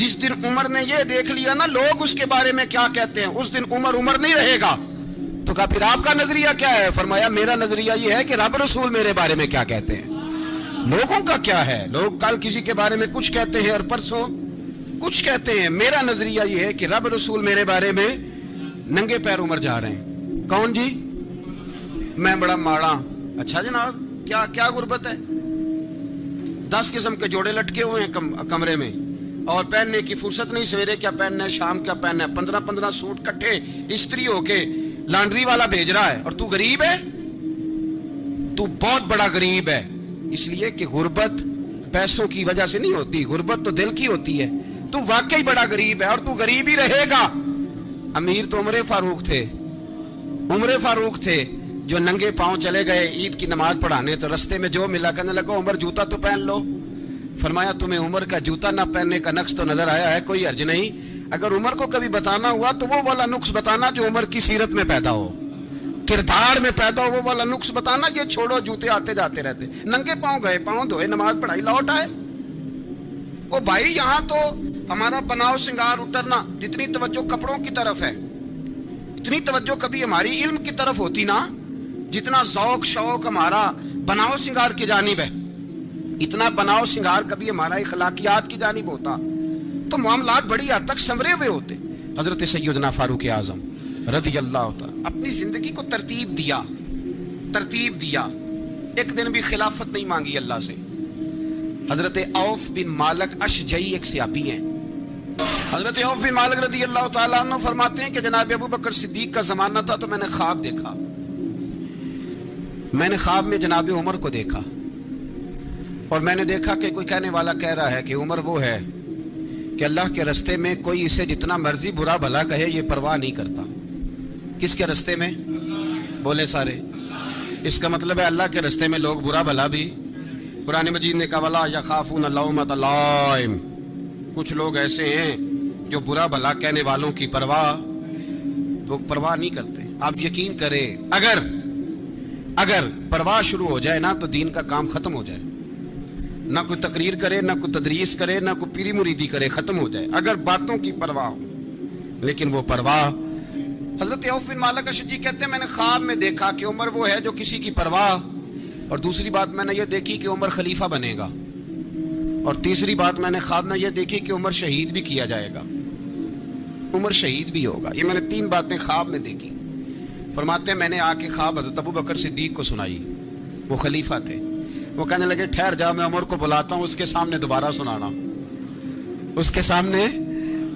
جس دن عمر نے یہ دیکھ لیا نا لوگ اس کے بارے میں کیا کہتے ہیں، اس دن عمر عمر نہیں رہے گا۔ تو کہا پھر آپ کا نظریہ کیا ہے؟ فرمایا میرا نظریہ یہ ہے کہ رب رسول میرے بارے میں کیا کہتے ہیں۔ لوگوں کا کیا ہے؟ لوگ کل کسی کے بارے میں کچھ کہتے ہیں اور پرسوں کچھ کہتے ہیں۔ میرا نظریہ یہ ہے کہ رب رسول میرے بارے میں ننگے پیر عمر جا رہے ہیں۔ کون جی؟ میں بڑا ماڑا۔ اچھا جناب، کیا غربت ہے؟ 10 قسم کے جوڑے لٹکے ہوئے ہیں کمرے میں، اور پہننے کی فرصت نہیں، سویرے کیا پہننا ہے، شام کیا پہننا ہے، 15 سوٹ کٹھے استری ہو کے لانڈری والا بھیج رہا ہے، اور تو غریب ہے، تو بہت بڑا غریب ہے۔ اس لیے کہ غربت پیسوں کی وجہ سے نہیں ہوتی، غربت تو دل کی ہوتی ہے۔ تو واقعی بڑا غریب ہے اور تو غریب ہی رہے گا۔ امیر تو عمر فاروق تھے جو ننگے پاؤں چلے گئے عید کی نماز پڑھانے، تو رستے میں جو ملا کہنے لگا عمر جوتا تو پہن لو۔ فرمایا تمہیں عمر کا جوتا نہ پہننے کا نقص تو نظر آیا ہے، کوئی حرج نہیں۔ اگر عمر کو کبھی بتانا ہوا تو وہ والا نقص بتانا جو عمر کی سیرت میں پیدا ہو، کردار میں پیدا ہو، وہ والا نقص بتانا۔ یہ چھوڑو جوتے آتے جاتے رہتے، ننگے پاؤں گئے، پاؤں دھوئے، نماز پڑھائی، لوٹ آئے۔ او بھائی یہاں تو ہمارا بناؤ سنگار اترنا، جتنی توجہ کپڑوں کی طرف ہے اتنی توجہ کبھی ہماری علم کی طرف ہوتی نا، جتنا ذوق شوق ہمارا بناؤ سنگار کی جانب ہے، اتنا بناؤ سنگار کبھی ہمارا اخلاقیات کی جانب ہوتا تو معاملات بڑی حد تک سنورے ہوئے ہوتے۔ حضرت سیدنا فاروق اعظم رضی اللہ تعالی اپنی زندگی کو ترتیب دیا۔ ایک دن بھی خلافت نہیں مانگی اللہ سے۔ حضرت عوف بن مالک اشجعی ایک صحابی ہیں۔ حضرت عوف بن مالک رضی اللہ تعالیٰ عنہ فرماتے ہیں کہ جناب ابو بکر صدیق کا زمانہ تھا تو میں نے خواب دیکھا، میں نے خواب میں جناب عمر کو دیکھا، اور میں نے دیکھا کہ کوئی کہنے والا کہہ رہا ہے کہ عمر وہ ہے کہ اللہ کے رستے میں کوئی اسے جتنا مرضی برا بھلا کہے یہ پرواہ نہیں کرتا۔ کس کے رستے میں؟ بولے سارے۔ اس کا مطلب ہے اللہ کے رستے میں لوگ برا بھلا بھی، قرآن مجید نے کہا وَلَا يَخَافُونَ لَوْمَةَ لَائِمٍ، کچھ لوگ ایسے ہیں جو برا بھلا کہنے والوں کی پرواہ نہیں کرتے۔ آپ یقین کریں اگر پرواہ شروع ہو جائے نا تو دین کا کام ختم ہو جائے، نہ کوئی تقریر کرے، نہ کوئی تدریس کرے، نہ کوئی پیری مریدی کرے، ختم ہو جائے اگر باتوں کی پرواہ ہو۔ لیکن وہ پرواہ، حضرت عوف بن مالک اشجعی کہتے ہیں میں نے خواب میں دیکھا کہ عمر وہ ہے جو کسی کی پرواہ، اور دوسری بات میں نے یہ دیکھی کہ عمر خلیفہ بنے گا، اور تیسری بات میں نے خواب میں یہ دیکھی کہ عمر شہید بھی کیا جائے گا، عمر شہید بھی ہوگا۔ یہ میں نے 3 باتیں خواب میں دیکھی۔ فرماتے ہیں میں نے آ کے خواب حضرت ابو بکر صدیق کو سنائی، وہ خلیفہ تھے۔ وہ کہنے لگے ٹھہر جا، میں عمر کو بلاتا ہوں، اس کے سامنے دوبارہ سنانا، اس کے سامنے۔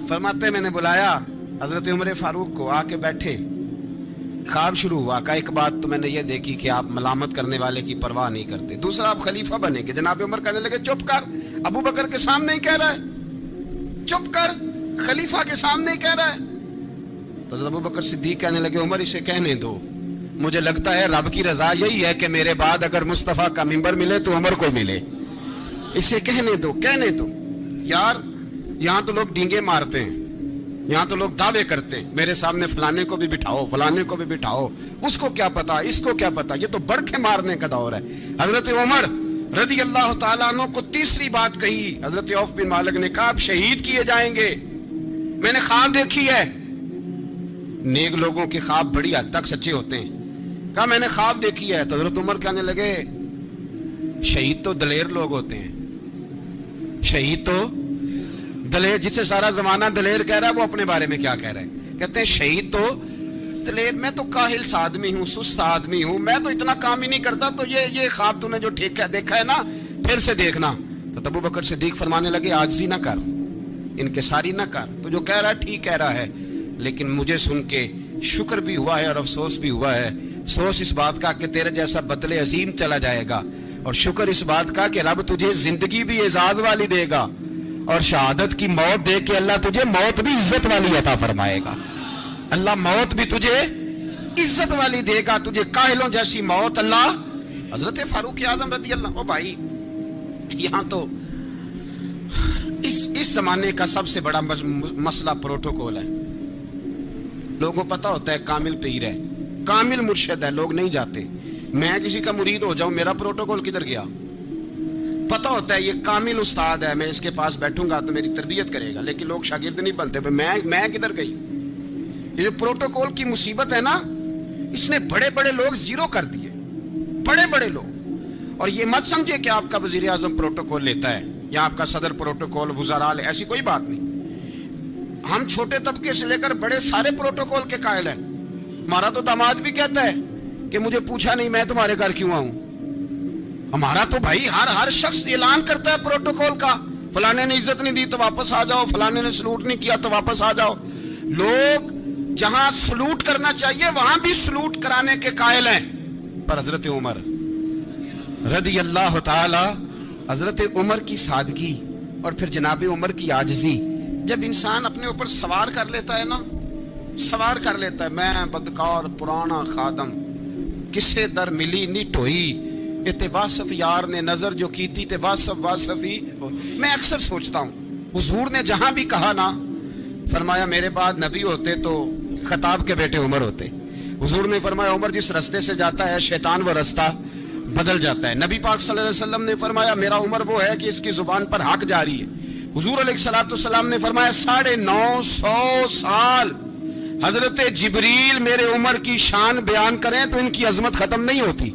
فرماتے ہیں میں نے بلایا حضرت عمر فاروق کو، آ کے بیٹھے، خواب شروع ہوا۔ کہا ایک بات تو میں نے یہ دیکھی کہ آپ ملامت کرنے والے کی پرواہ نہیں کرتے، دوسرا آپ خلیفہ بنے گے۔ جناب عمر کہنے لگے چپ کر، ابو بکر کے سامنے ہی کہہ رہا ہے، چپ کر، خلیفہ کے سامنے ہی کہہ رہا ہے۔ تو ابو بکر صدیق کہنے لگے عمر اسے کہنے دو، مجھے لگتا ہے رب کی رضا یہی ہے کہ میرے بعد اگر مصطفیٰ کا منبر ملے تو عمر کو ملے، اسے کہنے دو۔ یار یہاں تو لوگ ڈینگے مارتے ہیں، یہاں تو لوگ دعوے کرتے ہیں میرے سامنے فلانے کو بھی بٹھاؤ، فلانے کو بھی بٹھاؤ، اس کو کیا پتا، اس کو کیا پتا، یہ تو بڑھ کے مارنے کا دور ہے۔ حضرت عمر رضی اللہ تعالیٰ عنہ کو تیسری بات کہی۔ حضرت عوف بن مالک نے کہا آپ شہید کیے جائیں گے، میں نے خواب دیکھی ہے۔ نیک لوگوں کے خواب بڑی حد تک سچے ہوتے ہیں۔ کہا میں نے خواب دیکھی ہے۔ تو حضرت عمر کہنے لگے شہید تو دلیر لوگ ہوتے ہیں، شہید تو دلیر، جسے سارا زمانہ دلیر کہہ رہا ہے وہ اپنے بارے میں کیا کہہ رہا ہے؟ کہتے ہیں شہید تو دلیر، میں تو کاہل سا آدمی ہوں، سست آدمی ہوں، میں تو اتنا کام ہی نہیں کرتا، تو یہ خواب تو نے جو ٹھیک ہے دیکھا ہے نا پھر سے دیکھنا۔ تو ابو بکر صدیق فرمانے لگے عاجزی نہ کر، انکساری نہ کر، تو جو کہہ رہا ہے ٹھیک کہہ رہا ہے، لیکن مجھے سن کے شکر بھی ہوا ہے اور افسوس بھی ہوا ہے۔ افسوس اس بات کا کہ تیرے جیسا بطل عظیم چلا جائے گا، اور شکر اس بات کا کہ رب تجھے زندگی بھی اعزاز والی دے گا، اور شہادت کی موت دے کے اللہ تجھے موت بھی عزت والی عطا فرمائے گا۔ اللہ موت بھی تجھے عزت والی دے گا، تجھے کاہلوں جیسی موت اللہ۔ حضرت فاروق اعظم رضی اللہ، او بھائی یہاں تو اس زمانے کا سب سے بڑا مسئلہ پروٹوکول ہے۔ لوگوں کو پتا ہوتا ہے کامل پیر ہے، کامل مرشد ہے، لوگ نہیں جاتے۔ میں کسی کا مرید ہو جاؤں، میرا پروٹوکول کدھر گیا؟ پتہ ہوتا ہے یہ کامل استاد ہے، میں اس کے پاس بیٹھوں گا تو میری تربیت کرے گا، لیکن لوگ شاگرد نہیں بنتے. میں کدھر گئی؟ یہ جو پروٹوکول کی مصیبت ہے نا، اس نے بڑے بڑے لوگ زیرو کر دیے، بڑے بڑے لوگ. اور یہ مت سمجھے کہ آپ کا وزیر اعظم پروٹوکول لیتا ہے یا آپ کا صدر پروٹوکول، وزراء، ایسی کوئی بات نہیں. ہم چھوٹے طبقے سے لے کر بڑے سارے پروٹوکول کے قائل ہیں. ہمارا تو داماد بھی کہتا ہے کہ مجھے پوچھا نہیں میں تمہارے گھر کیوں آؤں. ہمارا تو بھائی ہر شخص اعلان کرتا ہے پروٹوکول کا، فلانے نے عزت نہیں دی تو واپس آ جاؤ، فلانے نے سلوٹ نہیں کیا تو واپس آ جاؤ. لوگ جہاں سلوٹ کرنا چاہیے وہاں بھی سلوٹ کرانے کے قائل ہیں. پر حضرت عمر رضی اللہ تعالی، حضرت عمر کی سادگی اور پھر جناب عمر کی عاجزی، جب انسان اپنے اوپر سوار کر لیتا ہے نا، سوار کر لیتا ہے، میں بدکار پرانا خادم، کسے در ملی نی ٹوئی، اتے واسف یار نے نظر جو کی تھی تے واسف ہی. میں اکثر سوچتا ہوں حضور نے جہاں بھی کہا نا، فرمایا میرے بعد نبی ہوتے تو خطاب کے بیٹے عمر ہوتے. حضور نے فرمایا عمر جس رستے سے جاتا ہے شیطان وہ رستہ بدل جاتا ہے. نبی پاک صلی اللہ علیہ وسلم نے فرمایا میرا عمر وہ ہے کہ اس کی زبان پر حق جاری ہے. حضور علیہ الصلوۃ والسلام نے فرمایا 950 سال حضرت جبریل میرے عمر کی شان بیان کریں تو ان کی عظمت ختم نہیں ہوتی.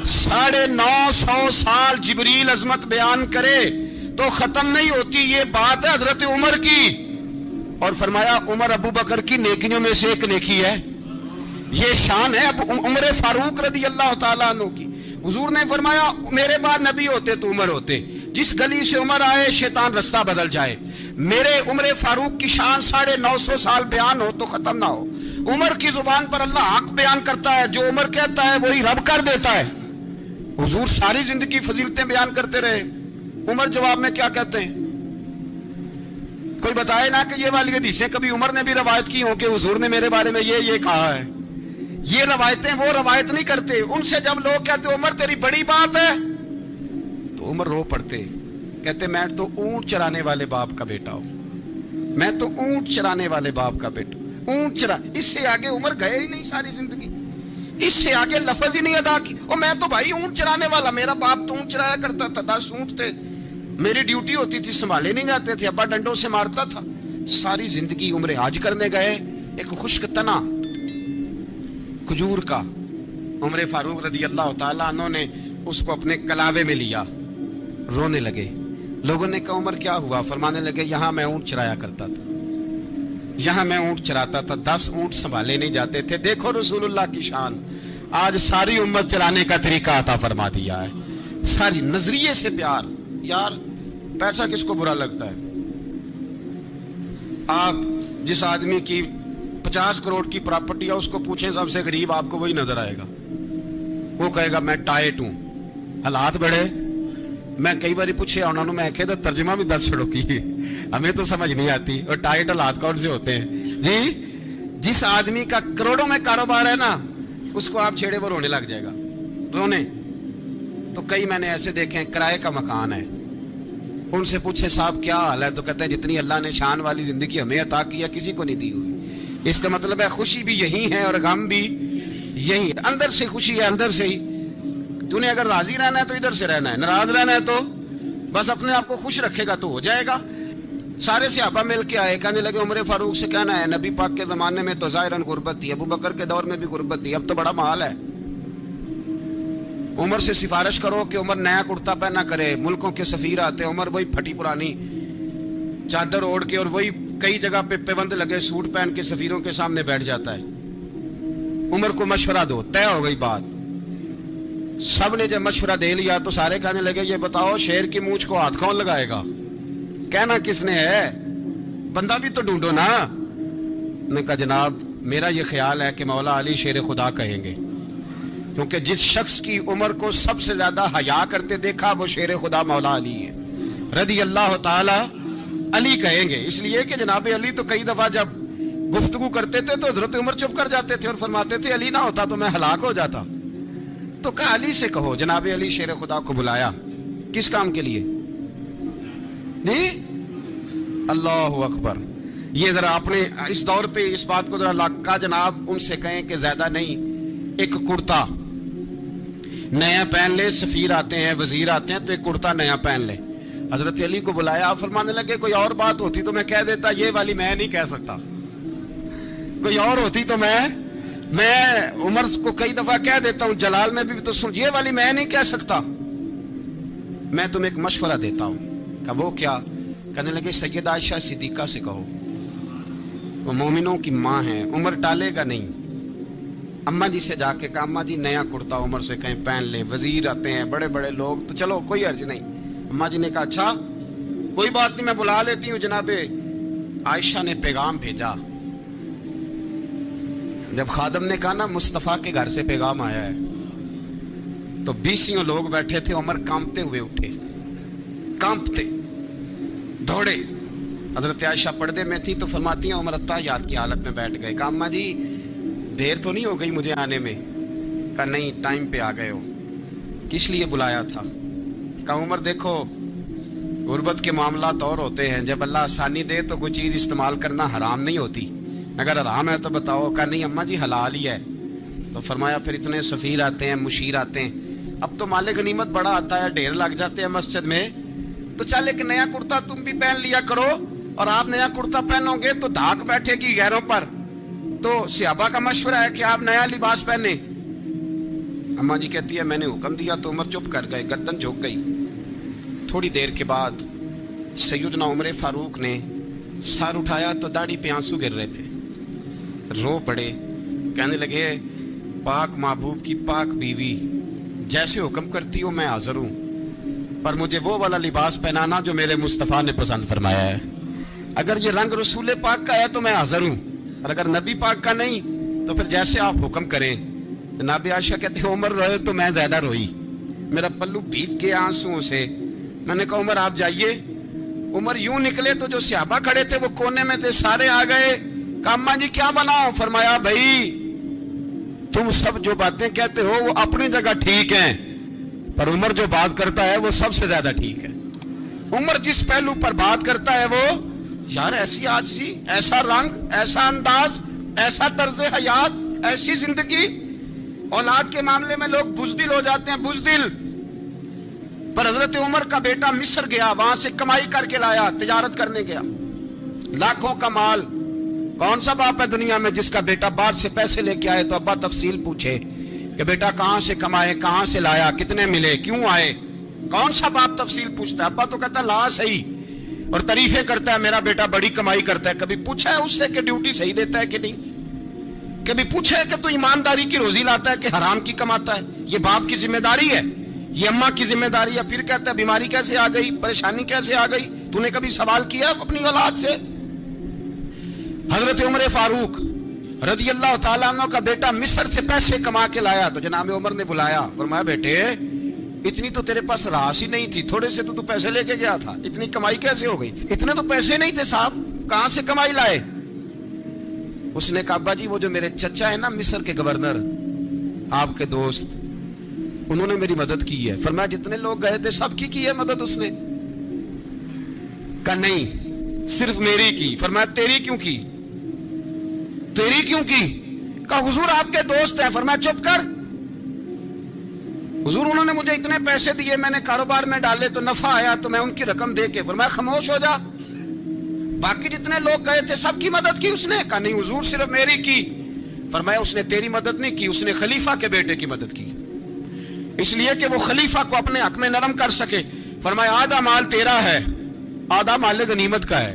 950 سال جبریل عظمت بیان کرے تو ختم نہیں ہوتی. یہ بات ہے حضرت عمر کی. اور فرمایا عمر ابو بکر کی نیکیوں میں سے ایک نیکی ہے. یہ شان ہے اب عمر فاروق رضی اللہ تعالیٰ عنہ کی. حضور نے فرمایا میرے بعد نبی ہوتے تو عمر ہوتے. جس گلی سے عمر آئے شیطان رستہ بدل جائے. میرے عمر فاروق کی شان 950 سال بیان ہو تو ختم نہ ہو. عمر کی زبان پر اللہ حق بیان کرتا ہے، جو عمر کہتا ہے وہی رب کر دیتا ہے. حضور ساری زندگی فضیلتیں بیان کرتے رہے، عمر جواب میں کیا کہتے ہیں؟ کوئی بتائے نا کہ یہ والی حدیثیں کبھی عمر نے بھی روایت کی ہوں کہ حضور نے میرے بارے میں یہ کہا ہے. یہ روایتیں وہ روایت نہیں کرتے. ان سے جب لوگ کہتے عمر تیری بڑی بات ہے تو عمر رو پڑتے، کہتے میں تو اونٹ چرانے والے باپ کا بیٹا ہوں، میں تو اونٹ چرانے والے باپ کا بیٹا. اونٹ چرا، اس سے آگے عمر گئے ہی نہیں ساری زندگی، اس سے آگے لفظ ہی نہیں ادا کی. اور میں تو بھائی اونٹ چرانے والا، میرا باپ تو اونٹ چرایا کرتا تھا، 10 اونٹ تھے، میری ڈیوٹی ہوتی تھی، سنبھالے نہیں جاتے تھے، ابا ڈنڈوں سے مارتا تھا. ساری زندگی عمر حج کرنے گئے، ایک خشک تنا کھجور کا عمر فاروق رضی اللہ تعالیٰ عنہ نے اس کو اپنے کلاوے میں لیا، رونے لگے. لوگوں نے کہا عمر کیا ہوا؟ فرمانے لگے یہاں میں اونٹ چرایا کرتا تھا، یہاں میں اونٹ چراتا تھا، 10 اونٹ سنبھالے نہیں جاتے تھے. دیکھو رسول اللہ کی شان، آج ساری امت چلانے کا طریقہ عطا فرما دیا ہے. ساری نظریے سے پیار. یار پیسہ کس کو برا لگتا ہے؟ آپ جس آدمی کی 50 کروڑ کی پراپرٹی ہے اس کو پوچھیں سب سے غریب، آپ کو وہی نظر آئے گا. وہ کہے گا میں ٹائٹ ہوں، حالات بڑے. میں کئی باری پوچھے انہوں نے، میں کہتا ترجمہ بھی 10 چھڑوں کی، ہمیں تو سمجھ نہیں آتی. اور ٹائٹ حالات کون سے ہوتے ہیں جی؟ جس آدمی کا کروڑوں میں کاروبار ہے نا، اس کو آپ چھیڑے وہ رونے لگ جائے گا. رونے تو کئی میں نے ایسے دیکھے ہیں کرائے کا مکان ہے، ان سے پوچھے صاحب کیا حال ہے تو کہتے ہیں جتنی اللہ نے شان والی زندگی ہمیں عطا کی ہے کسی کو نہیں دی ہوئی. اس کا مطلب ہے خوشی بھی یہی ہے اور غم بھی یہی ہے. اندر سے خوشی ہے، اندر سے ہی. تو نے اگر راضی رہنا ہے تو ادھر سے رہنا ہے، ناراض رہنا ہے تو بس اپنے آپ کو خوش رکھے گا تو ہو جائے گا. سارے صحابہ مل کے آئے، کہنے لگے عمر فاروق سے کہنا ہے نبی پاک کے زمانے میں تو ظاہراً غربت تھی، ابو بکر کے دور میں بھی غربت تھی، اب تو بڑا محال ہے. عمر سے سفارش کرو کہ عمر نیا کرتا پہنا کرے. ملکوں کے سفیر آتے، عمر وہی پھٹی پرانی چادر اوڑھ کے اور وہی کئی جگہ پہ پیوند لگے سوٹ پہن کے سفیروں کے سامنے بیٹھ جاتا ہے. عمر کو مشورہ دو، طے ہو گئی بات. سب نے جب مشورہ دے لیا تو سارے کہنے لگے یہ بتاؤ شیر کی مونچھ کو ہاتھ کون لگائے گا؟ کہنا کس نے ہے؟ بندہ بھی تو ڈھونڈو نا. نے کہا جناب میرا یہ خیال ہے کہ مولا علی شیر خدا کہیں گے، کیونکہ جس شخص کی عمر کو سب سے زیادہ حیا کرتے دیکھا وہ شیر خدا مولا علی ہے رضی اللہ تعالی. علی کہیں گے اس لیے کہ جناب علی تو کئی دفعہ جب گفتگو کرتے تھے تو حضرت عمر چپ کر جاتے تھے اور فرماتے تھے علی نہ ہوتا تو میں ہلاک ہو جاتا. تو کہا علی سے کہو. جناب علی شیر خدا کو بلایا، کس کام کے لیے؟ نہیں اللہ اکبر. یہ ذرا اپنے اس دور پہ اس بات کو ذرا لگا، جناب ان سے کہیں کہ زیادہ نہیں، ایک کرتا نیا پہن لے، سفیر آتے ہیں، وزیر آتے ہیں تو ایک کرتا نیا پہن لے۔ حضرت علی کو بلایا، آپ فرمانے لگے کوئی اور بات ہوتی تو میں کہہ دیتا، یہ والی میں نہیں کہہ سکتا، کوئی اور ہوتی تو میں عمر کو کئی دفعہ کہہ دیتا ہوں، جلال میں بھی تو سن، یہ والی میں نہیں کہہ سکتا، میں تمہیں ایک مشورہ دیتا ہوں۔ کہ وہ کیا؟ کہنے لگے سیدہ عائشہ صدیقہ سے کہو، وہ مومنوں کی ماں ہیں، عمر ٹالے گا نہیں۔ اماں جی سے جا کے کہا اماں جی نیا کرتا عمر سے کہیں پہن لیں، وزیر آتے ہیں، بڑے بڑے لوگ، تو چلو کوئی حرج نہیں۔ اماں جی نے کہا اچھا کوئی بات نہیں، میں بلا لیتی ہوں۔ جناب عائشہ نے پیغام بھیجا، جب خادم نے کہا نا مصطفیٰ کے گھر سے پیغام آیا ہے، تو 20 لوگ بیٹھے تھے، عمر کانپتے ہوئے اٹھے، کانپتے دوڑے۔ حضرت عائشہ پردے میں تھی تو فرماتی ہیں عمر اتحیات کی حالت میں بیٹھ گئے۔ کہا اماں جی دیر تو نہیں ہو گئی مجھے آنے میں؟ کہا نہیں، ٹائم پہ آ گئے ہو، کس لیے بلایا تھا؟ کہا عمر دیکھو غربت کے معاملات اور ہوتے ہیں، جب اللہ آسانی دے تو کوئی چیز استعمال کرنا حرام نہیں ہوتی، اگر حرام ہے تو بتاؤ۔ کہا نہیں اماں جی حلال ہی ہے۔ تو فرمایا پھر اتنے سفیر آتے ہیں، مشیر آتے ہیں، اب تو مال غنیمت بڑا آتا ہے، ڈھیر لگ جاتے ہیں مسجد میں، تو چل ایک نیا کرتا تم بھی پہن لیا کرو، اور آپ نیا کرتا پہنو گے تو دھاک بیٹھے گی غیروں پر، تو صحابہ کا مشورہ ہے کہ آپ نیا لباس پہنے۔ اماں جی کہتی ہے میں نے حکم دیا تو عمر چپ کر گئے، گردن جھک گئی۔ تھوڑی دیر کے بعد سیدنا عمر فاروق نے سر اٹھایا تو داڑھی پہ آنسو گر رہے تھے، رو پڑے، کہنے لگے پاک محبوب کی پاک بیوی، جیسے حکم کرتی ہو میں حاضر ہوں، پر مجھے وہ والا لباس پہنانا جو میرے مصطفیٰ نے پسند فرمایا ہے، اگر یہ رنگ رسول پاک کا ہے تو میں حاضر ہوں، اور اگر نبی پاک کا نہیں تو پھر جیسے آپ حکم کریں۔ جناب عائشہ کہتے ہیں عمر روئے تو میں زیادہ روئی، میرا پلو بھیگ گیا آنسوؤں سے۔ میں نے کہا عمر آپ جائیے۔ عمر یوں نکلے تو جو صحابہ کھڑے تھے وہ کونے میں تھے، سارے آ گئے۔ کہا اماں جی کیا بناؤ؟ فرمایا بھائی تم سب جو باتیں کہتے ہو وہ اپنی جگہ ٹھیک ہیں، پر عمر جو بات کرتا ہے وہ سب سے زیادہ ٹھیک ہے۔ عمر جس پہلو پر بات کرتا ہے وہ، یار ایسی عاجزی، ایسا رنگ، ایسا انداز، ایسا طرز حیات، ایسی زندگی، اولاد کے معاملے میں لوگ بزدل ہو جاتے ہیں، بزدل۔ پر حضرت عمر کا بیٹا مصر گیا، وہاں سے کمائی کر کے لایا، تجارت کرنے گیا، لاکھوں کا مال۔ کون سا باپ ہے دنیا میں جس کا بیٹا بعد سے پیسے لے کے آئے تو ابا تفصیل پوچھے کہ بیٹا کہاں سے کمائے، کہاں سے لایا، کتنے ملے، کیوں آئے؟ کون سا باپ تفصیل پوچھتا ہے؟ ابا تو کہتا ہے لا صحیح، اور تعریفیں کرتا ہے میرا بیٹا بڑی کمائی کرتا ہے۔ کبھی پوچھا ہے اس سے کہ ڈیوٹی صحیح دیتا ہے کہ نہیں؟ کبھی پوچھا ہے کہ تو ایمانداری کی روزی لاتا ہے کہ حرام کی کماتا ہے؟ یہ باپ کی ذمہ داری ہے، یہ اماں کی ذمہ داری ہے۔ پھر کہتا ہے بیماری کیسے آ گئی، پریشانی کیسے آ گئی؟ تو نے کبھی سوال کیا اپنی اولاد سے؟ حضرت عمر فاروق رضی اللہ تعالیٰ عنہ کا بیٹا مصر سے پیسے کما کے لایا تو جناب عمر نے بلایا، فرمایا بیٹے اتنی تو تیرے پاس راس ہی نہیں تھی، تھوڑے سے تو پیسے لے کے گیا تھا، اتنی کمائی کیسے ہو گئی؟ اتنے تو پیسے نہیں تھے صاحب، کہاں سے کمائی لائے؟ اس نے کہا ابا جی وہ جو میرے چچا ہے نا مصر کے گورنر، آپ کے دوست، انہوں نے میری مدد کی ہے۔ فرمایا جتنے لوگ گئے تھے سب کی ہے مدد اس نے؟ کہا نہیں صرف میری کی۔ فرمایا تیری کیوں کی؟ تیری کیوں کی؟ کہا حضور آپ کے دوست ہیں۔ فرمایا چپ کر، حضور انہوں نے مجھے اتنے پیسے دیے، میں نے کاروبار میں ڈالے تو نفع آیا تو میں ان کی رقم دے کے۔ فرمایا خاموش ہو جا، باقی جتنے لوگ گئے تھے سب کی مدد کی اس نے؟ کہا نہیں حضور صرف میری کی۔ فرمایا اس نے تیری مدد نہیں کی، اس نے خلیفہ کے بیٹے کی مدد کی، اس لیے کہ وہ خلیفہ کو اپنے حق میں نرم کر سکے۔ فرمایا آدھا مال تیرا ہے، آدھا مال غنیمت کا ہے،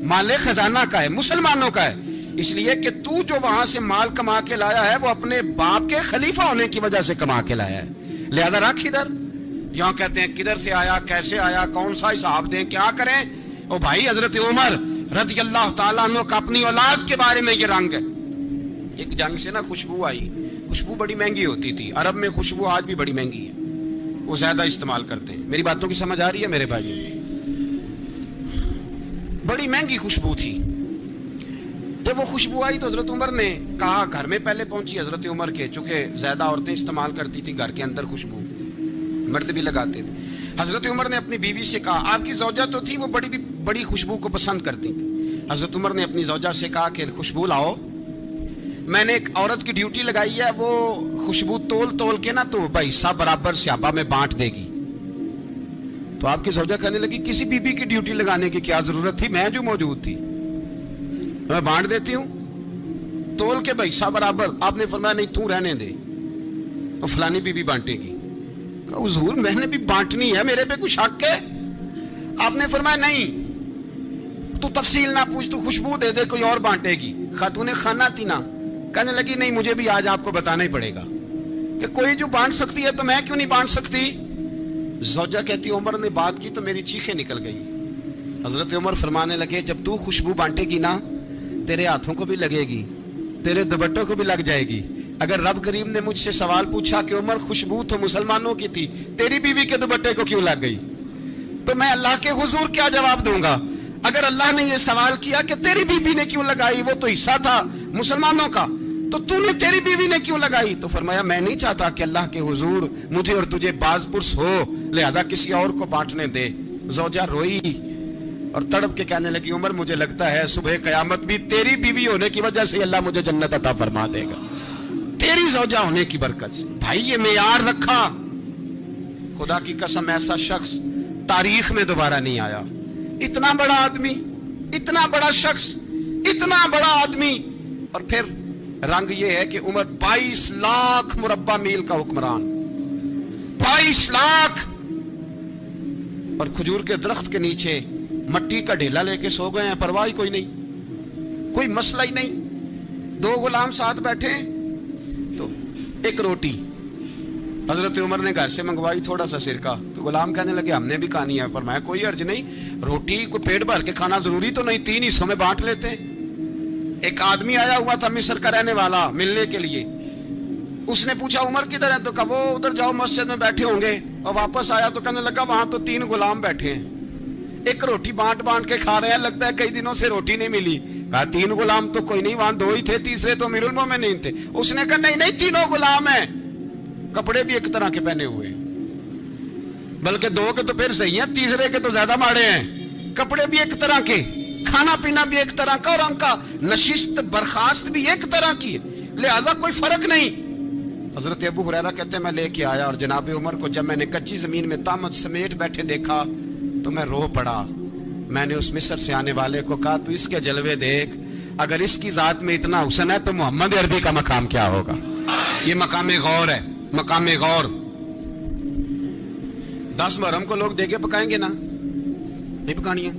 مال خزانہ کا ہے، مسلمانوں کا ہے، اس لیے کہ تو جو وہاں سے مال کما کے لایا ہے وہ اپنے باپ کے خلیفہ ہونے کی وجہ سے کما کے لایا ہے، لہذا رکھ ادھر۔ یہاں کہتے ہیں کدھر سے آیا، کیسے آیا، کون سا حساب دیں، کیا کریں؟ او بھائی حضرت عمر رضی اللہ تعالیٰ عنہ کا اپنی اولاد کے بارے میں یہ رنگ ہے۔ ایک جنگ سے نا خوشبو آئی، خوشبو بڑی مہنگی ہوتی تھی، عرب میں خوشبو آج بھی بڑی مہنگی ہے، وہ زیادہ استعمال کرتے ہیں۔ میری باتوں کی سمجھ آ رہی ہے میرے بھائی؟ بڑی مہنگی خوشبو تھی۔ جب وہ خوشبو آئی تو حضرت عمر نے کہا، گھر میں پہلے پہنچی حضرت عمر کے، چونکہ زیادہ عورتیں استعمال کرتی تھی گھر کے اندر خوشبو، مرد بھی لگاتے تھے۔ حضرت عمر نے اپنی بیوی سے کہا، آپ کی زوجہ تو تھی وہ بڑی خوشبو کو پسند کرتی، حضرت عمر نے اپنی زوجہ سے کہا کہ خوشبو لاؤ۔ میں نے ایک عورت کی ڈیوٹی لگائی ہے، وہ خوشبو تول تول کے نا تو بھائی حصہ برابر صحابہ میں بانٹ دے گی. تو آپ کی زوجہ کہنے لگی کسی بی بی کی ڈیوٹی لگانے کی کیا ضرورت تھی، میں جو موجود تھی میں بانٹ دیتی ہوں تول کے بھائی حصہ برابر. آپ نے فرمایا نہیں تو رہنے دے، فلانی بی بی بانٹے گی. کہا حضور میں نے بھی بانٹنی ہے، میرے پہ کوئی شک ہے؟ آپ نے فرمایا نہیں، تو تفصیل نہ پوچھ، تو خوشبو دے دے، کوئی اور بانٹے گی. خاتون خانہ تھی نا، کہنے لگی نہیں مجھے بھی آج آپ کو بتانا ہی پڑے گا کہ کوئی جو بانٹ سکتی ہے تو میں کیوں نہیں بانٹ سکتی. زوجہ کہتی عمر نے بات کی تو میری چیخیں نکل گئی. حضرت عمر فرمانے لگے جب تو خوشبو بانٹے گی نا تیرے ہاتھوں کو بھی لگے گی، تیرے دوپٹوں کو بھی لگ جائے گی. اگر رب کریم نے مجھ سے سوال پوچھا کہ عمر خوشبو تو مسلمانوں کی تھی، تیری بیوی کے دوپٹے کو کیوں لگ گئی، تو میں اللہ کے حضور کیا جواب دوں گا؟ اگر اللہ نے یہ سوال کیا کہ تیری بیوی نے کیوں لگائی، وہ تو حصہ تھا مسلمانوں کا، تو تو نے تیری بیوی نے کیوں لگائی؟ تو فرمایا میں نہیں چاہتا کہ اللہ کے حضور مجھے اور تجھے باز پرس ہو، لہذا کسی اور کو بانٹنے دے. زوجہ روئی اور تڑپ کے کہنے لگی عمر مجھے لگتا ہے صبح قیامت بھی تیری بیوی ہونے کی وجہ سے اللہ مجھے جنت عطا فرما دے گا، تیری زوجہ ہونے کی برکت سے. بھائی یہ معیار رکھا، خدا کی قسم ایسا شخص تاریخ میں دوبارہ نہیں آیا. اتنا بڑا آدمی، اتنا بڑا شخص، اتنا بڑا آدمی، اور پھر رنگ یہ ہے کہ عمر 22 لاکھ مربع میل کا حکمران، 22 لاکھ، اور کھجور کے درخت کے نیچے مٹی کا ڈھیلا لے کے سو گئے ہیں، پرواہ کوئی نہیں، کوئی مسئلہ ہی نہیں. 2 غلام ساتھ بیٹھے تو ایک روٹی حضرت عمر نے گھر سے منگوائی، تھوڑا سا سرکہ، تو غلام کہنے لگے ہم نے بھی کھانی ہے. فرمایا کوئی حرج نہیں، روٹی کو پیٹ بھر کے کھانا ضروری تو نہیں، 3 حصوں میں بانٹ لیتے. ایک آدمی آیا ہوا تھا مصر کا رہنے والا ملنے کے لیے، اس نے پوچھا عمر کدھر ہے، تو کہا وہ ادھر جاؤ مسجد میں بیٹھے ہوں گے. اور واپس آیا تو کہنے لگا وہاں تو 3 غلام بیٹھے ہیں، ایک روٹی بانٹ بانٹ کے کھا رہے ہیں، لگتا ہے کئی دنوں سے روٹی نہیں ملی. کہا 3 غلام تو کوئی نہیں، وہاں 2 ہی تھے، تیسرے تو امیر المومنین تھے. اس نے کہا نہیں 3 غلام ہیں، کپڑے بھی ایک طرح کے پہنے ہوئے، بلکہ 2 کے تو پھر صحیح ہیں، تیسرے کے تو زیادہ ماڑے ہیں. کپڑے بھی ایک طرح کے، کھانا پینا بھی ایک طرح کا، اور ان کا نشست برخاست بھی ایک طرح کی ہے، لہذا کوئی فرق نہیں. حضرت ابو ہریرہ کہتے ہیں میں لے کے آیا، اور جناب عمر کو جب میں نے کچی زمین میں تامت سمیٹ بیٹھے دیکھا تو میں رو پڑا. میں نے اس مصر سے آنے والے کو کہا تو اس کے جلوے دیکھ، اگر اس کی ذات میں اتنا حسن ہے تو محمد عربی کا مقام کیا ہوگا. یہ مقام غور ہے، مقام غور. 10 محرم کو لوگ دیگے پکائیں گے نا، نہیں پکانی ہے،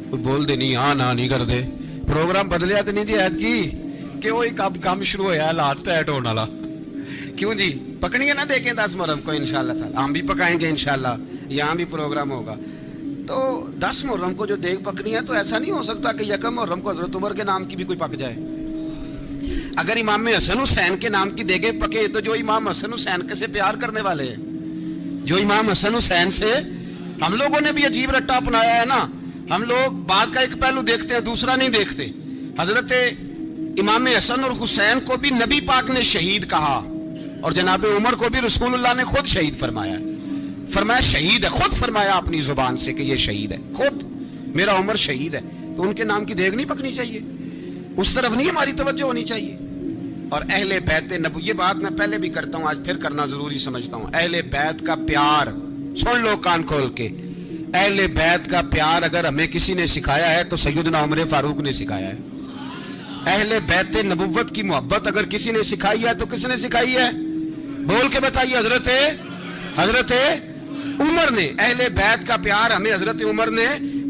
کوئی بول دے نہیں، ہاں نہ نہیں کر دے. پروگرام بدلیا تو نہیں دی عید کی کہ وہ ایک کام شروع ہویا ہے لاسٹ ٹائٹ ہونے والا. کیوں جی پکنی ہے نا، دیکھیں 10 محرم کو انشاءاللہ تعالی ہم بھی پکائیں گے انشاءاللہ، یہاں بھی پروگرام ہوگا. تو 10 محرم کو جو دیگ پکنی ہے تو ایسا نہیں ہو سکتا کہ 1 محرم کو حضرت عمر کے نام کی بھی کوئی پک جائے. اگر امام حسن حسین کے نام کی دیگیں پکے تو جو امام حسن حسین سے پیار کرنے والے ہیں، جو امام حسن حسین سے، ہم لوگوں نے بھی عجیب رٹا اپنایا ہے نا، ہم لوگ بات کا ایک پہلو دیکھتے ہیں دوسرا نہیں دیکھتے. حضرت امام حسن اور حسین کو بھی نبی پاک نے شہید کہا، اور جناب عمر کو بھی رسول اللہ نے خود شہید فرمایا. فرمایا شہید ہے، خود فرمایا اپنی زبان سے کہ یہ شہید ہے، خود میرا عمر شہید ہے. تو ان کے نام کی دیگ نہیں پکنی چاہیے، اس طرف نہیں ہماری توجہ ہونی چاہیے. اور اہل بیت نبوی، یہ بات میں پہلے بھی کرتا ہوں، آج پھر کرنا ضروری سمجھتا ہوں. اہل بیت کا پیار سن لو کان کھول کے، اہل بیت کا پیار اگر ہمیں کسی نے سکھایا ہے تو سیدنا عمر فاروق نے سکھایا ہے. اہل بیت نبوت کی محبت اگر کسی نے سکھائی ہے تو کس نے سکھائی ہے؟ بول کے بتائیے. حضرت عمر نے. اہل بیت کا پیار ہمیں حضرت عمر نے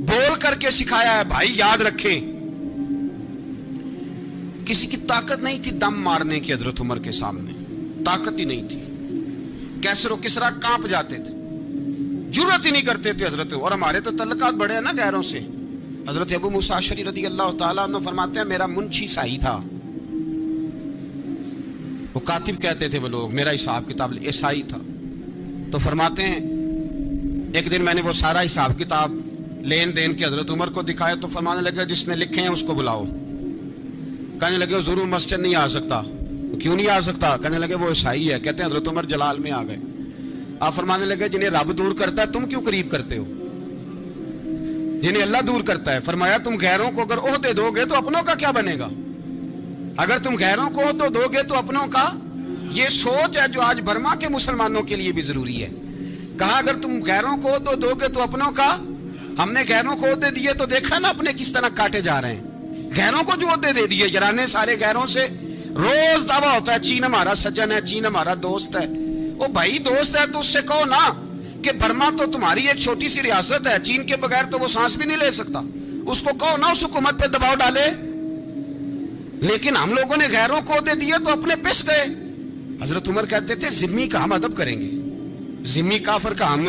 بول کر کے سکھایا ہے. بھائی یاد رکھیں، کسی کی طاقت نہیں تھی دم مارنے کی، حضرت عمر کے سامنے طاقت ہی نہیں تھی. کیسر و کسرا کانپ جاتے تھے، جرأت ہی نہیں کرتے تھے حضرت. اور ہمارے تو تعلقات بڑے ہیں نا غیروں سے. حضرت ابو موسیٰ اشعری رضی اللہ تعالیٰ عنہ فرماتے ہیں میرا منشی سائی تھا، وہ کاتب کہتے تھے وہ لوگ، میرا حساب کتاب عیسائی تھا. تو فرماتے ہیں ایک دن میں نے وہ سارا حساب کتاب لین دین کے حضرت عمر کو دکھایا تو فرمانے لگے جس نے لکھے ہیں اس کو بلاؤ. کہنے لگے ضرور مسجد نہیں آ سکتا. کیوں نہیں آ سکتا؟ کہنے لگے وہ عیسائی ہے. کہتے ہیں حضرت عمر جلال میں آ گئے. آپ فرمانے لگے جنہیں رب دور کرتا ہے تم کیوں قریب کرتے ہو؟ جنہیں اللہ دور کرتا ہے. فرمایا تم غیروں کو اگر عہدے دو گے تو اپنوں کا کیا بنے گا؟ اگر تم غیروں کو تو دو گے تو اپنوں کا. یہ سوچ ہے جو آج برما کے مسلمانوں کے لیے بھی ضروری ہے. کہا اگر تم غیروں کو تو دو گے تو اپنوں کا. ہم نے غیروں کو عہدے دیے تو دیکھا نا اپنے کس طرح کاٹے جا رہے ہیں. غیروں کو جو عہدے دے دیے جرانے سارے غیروں سے. روز دعویٰ ہوتا ہے چین ہمارا سجن ہے, چین ہمارا دوست ہے. او بھائی دوست ہے تو اس سے کہو نا کہ برما تو تمہاری ایک چھوٹی سی ریاست ہے, چین کے بغیر تو وہ سانس بھی نہیں لے سکتا. اس کو کہو نا اس حکومت پہ دباؤ ڈالے. لیکن ہم لوگوں نے غیروں کو عہدے دیے تو اپنے پس گئے. حضرت عمر کہتے تھے ذمی کا ہم ادب کریں گے. ذمی کافر کا ہم,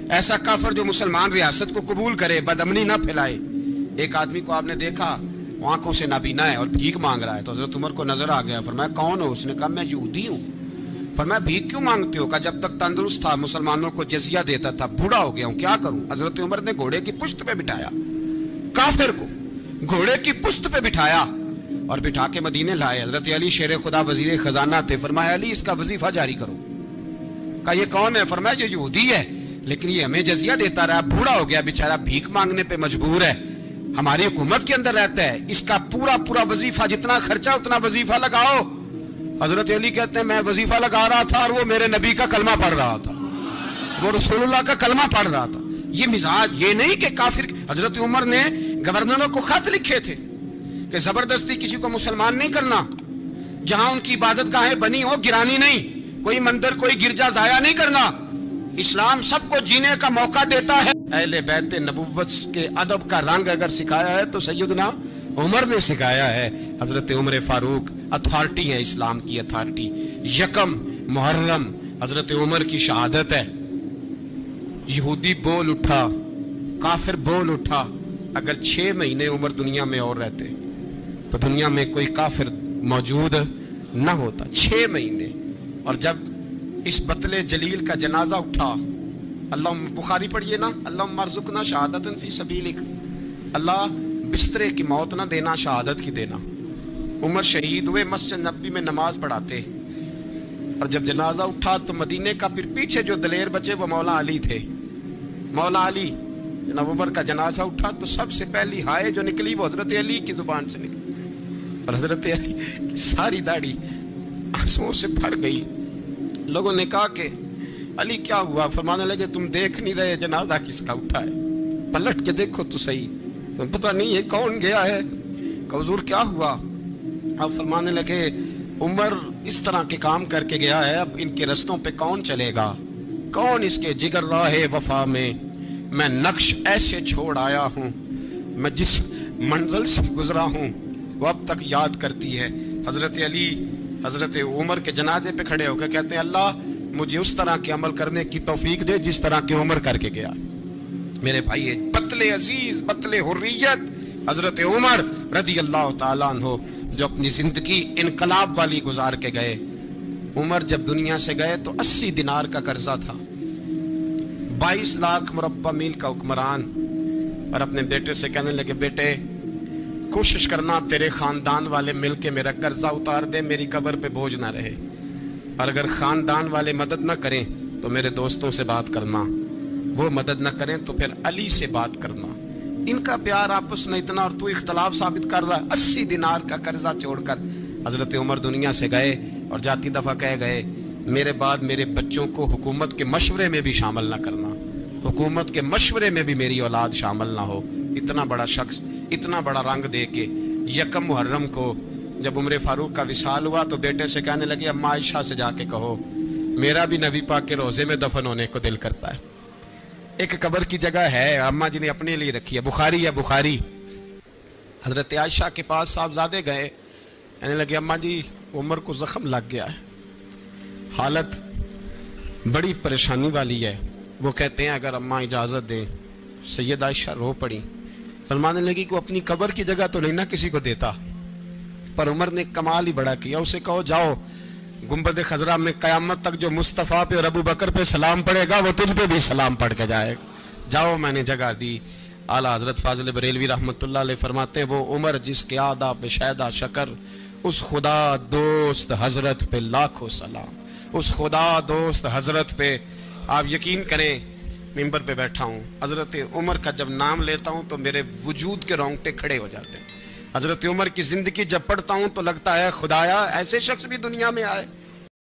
ایسا کافر جو مسلمان ریاست کو قبول کرے, بدامنی نہ پھیلائے. ایک آدمی کو آپ نے دیکھا آنکھوں سے نابینا ہے اور بھیک مانگ رہا ہے, تو حضرت عمر کو نظر آ گیا. فرمایا کون ہو؟ اس نے کہا میں یہودی ہوں. فرمایا بھیک کیوں مانگتے ہو؟ کہا جب تک تندرست تھا مسلمانوں کو جزیہ دیتا تھا, بوڑھا ہو گیا ہوں کیا کروں. حضرت عمر نے گھوڑے کی پشت پہ بٹھایا کافر کو, گھوڑے کی پشت پہ بٹھایا اور بٹھا کے مدینے لائے. حضرت علی شیر خدا وزیر خزانہ تھے. فرمایا علی اس کا وظیفہ جاری کرو. کہا یہ کون ہے؟ فرمایا یہ یہودی ہے لیکن یہ ہمیں جزیہ دیتا رہا, بوڑھا ہو گیا بیچارہ, بھیک مانگنے پہ مجبور ہے, ہماری حکومت کے اندر رہتا ہے, اس کا پورا وظیفہ جتنا خرچہ اتنا وظیفہ لگاؤ. حضرت علی کہتے ہیں میں وظیفہ لگا رہا تھا اور وہ میرے نبی کا کلمہ پڑھ رہا تھا, وہ رسول اللہ کا کلمہ پڑھ رہا تھا. یہ مزاج, یہ نہیں کہ کافر. حضرت عمر نے گورنروں کو خط لکھے تھے کہ زبردستی کسی کو مسلمان نہیں کرنا, جہاں ان کی عبادت گاہیں بنی ہو گرانی نہیں, کوئی مندر کوئی گرجا ضائع نہیں کرنا. اسلام سب کو جینے کا موقع دیتا ہے. اہل بیت نبوت کے ادب کا رنگ اگر سکھایا ہے تو سیدنا عمر نے سکھایا ہے. حضرت عمر فاروق اتھارٹی ہے, اسلام کی اتھارٹی. یکم محرم حضرت عمر کی شہادت ہے. یہودی بول اٹھا, کافر بول اٹھا. اگر 6 مہینے عمر دنیا میں اور رہتے تو دنیا میں کوئی کافر موجود نہ ہوتا. 6 مہینے. اور جب اس بطل جلیل کا جنازہ اٹھا, اللہ بخاری پڑھیے نا, اللہم ارزقنا شہادت فی سبیلک, اللہ بسترے کی موت نہ دینا, شہادت کی دینا. عمر شہید ہوئے, مسجد نبی میں نماز پڑھاتے, اور جب جنازہ اٹھا تو مدینے کا پھر پیچھے جو دلیر بچے وہ مولا علی تھے. مولا علی, جناب عمر کا جنازہ اٹھا تو سب سے پہلی ہائے جو نکلی وہ حضرت علی کی زبان سے نکلی, اور حضرت علی کی ساری داڑھی آنسوؤں سے بھر گئی. لوگوں نے کہا کہ علی کیا ہوا؟ فرمانے لگے تم دیکھ نہیں رہے جنازہ کس کا اٹھا ہے, پلٹ کے دیکھو تو صحیح, پتہ نہیں یہ کون گیا ہے. کہ حضور کیا ہوا؟ اب فرمانے لگے عمر اس طرح کے کام کر کے گیا ہے, اب ان کے رستوں پہ کون چلے گا؟ کون اس کے جگر راہ وفا میں میں نقش ایسے چھوڑ آیا ہوں, میں جس منزل سے گزرا ہوں وہ اب تک یاد کرتی ہے. حضرت علی حضرت عمر کے جنازے پہ کھڑے ہو کے کہتے ہیں اللہ مجھے اس طرح کے عمل کرنے کی توفیق دے جس طرح کے عمر کر کے گیا. میرے بھائی بطل عزیز, بطل حریت حضرت عمر رضی اللہ تعالیٰ عنہ, جو اپنی زندگی انقلاب والی گزار کے گئے. عمر جب دنیا سے گئے تو 80 دینار کا قرضہ تھا, 22 لاکھ مربع میل کا حکمران. اور اپنے بیٹے سے کہنے لگے بیٹے کوشش کرنا تیرے خاندان والے مل کے میرا قرضہ اتار دے, میری قبر پہ بوجھ نہ رہے, اور اگر خاندان والے مدد نہ کریں تو میرے دوستوں سے بات کرنا, وہ مدد نہ کریں تو پھر علی سے بات کرنا. ان کا پیار آپس میں اتنا, اور تو اختلاف ثابت کر رہا ہے. 80 دینار کا قرضہ چھوڑ کر حضرت عمر دنیا سے گئے, اور جاتی دفعہ کہہ گئے میرے بعد میرے بچوں کو حکومت کے مشورے میں بھی شامل نہ کرنا, حکومت کے مشورے میں بھی میری اولاد شامل نہ ہو. اتنا بڑا شخص اتنا بڑا رنگ دے کے یکم محرم کو جب عمر فاروق کا وصال ہوا تو بیٹے سے کہنے لگے اماں عائشہ سے جا کے کہو میرا بھی نبی پاک کے روزے میں دفن ہونے کو دل کرتا ہے. ایک قبر کی جگہ ہے اماں جی نے اپنے لیے رکھی ہے, بخاری ہے بخاری. حضرت عائشہ کے پاس صاحبزادے گئے, کہنے لگے اماں جی عمر کو زخم لگ گیا ہے, حالت بڑی پریشانی والی ہے. وہ کہتے ہیں اگر اماں اجازت دیں. سید عائشہ رو پڑی, فرمانے لگی کہ اپنی قبر کی جگہ تو نہیں نہ کسی کو دیتا, پر عمر نے کمال ہی بڑا کیا. اسے کہو جاؤ گنبد خضرا میں قیامت تک جو مصطفیٰ پہ اور ابو بکر پہ سلام پڑے گا وہ تجھ پہ بھی سلام پڑھ کے جائے گا, جاؤ میں نے جگہ دی. اعلیٰ حضرت فاضل بریلوی رحمۃ اللہ علیہ فرماتے ہیں وہ عمر جس کے آداب شیدہ شکر, اس خدا دوست حضرت پہ لاکھوں سلام, اس خدا دوست حضرت پہ. آپ یقین کریں ممبر پہ بیٹھا ہوں, حضرت عمر کا جب نام لیتا ہوں تو میرے وجود کے رونگٹے کھڑے ہو جاتے ہیں. حضرت عمر کی زندگی جب پڑھتا ہوں تو لگتا ہے خدایا ایسے شخص بھی دنیا میں آئے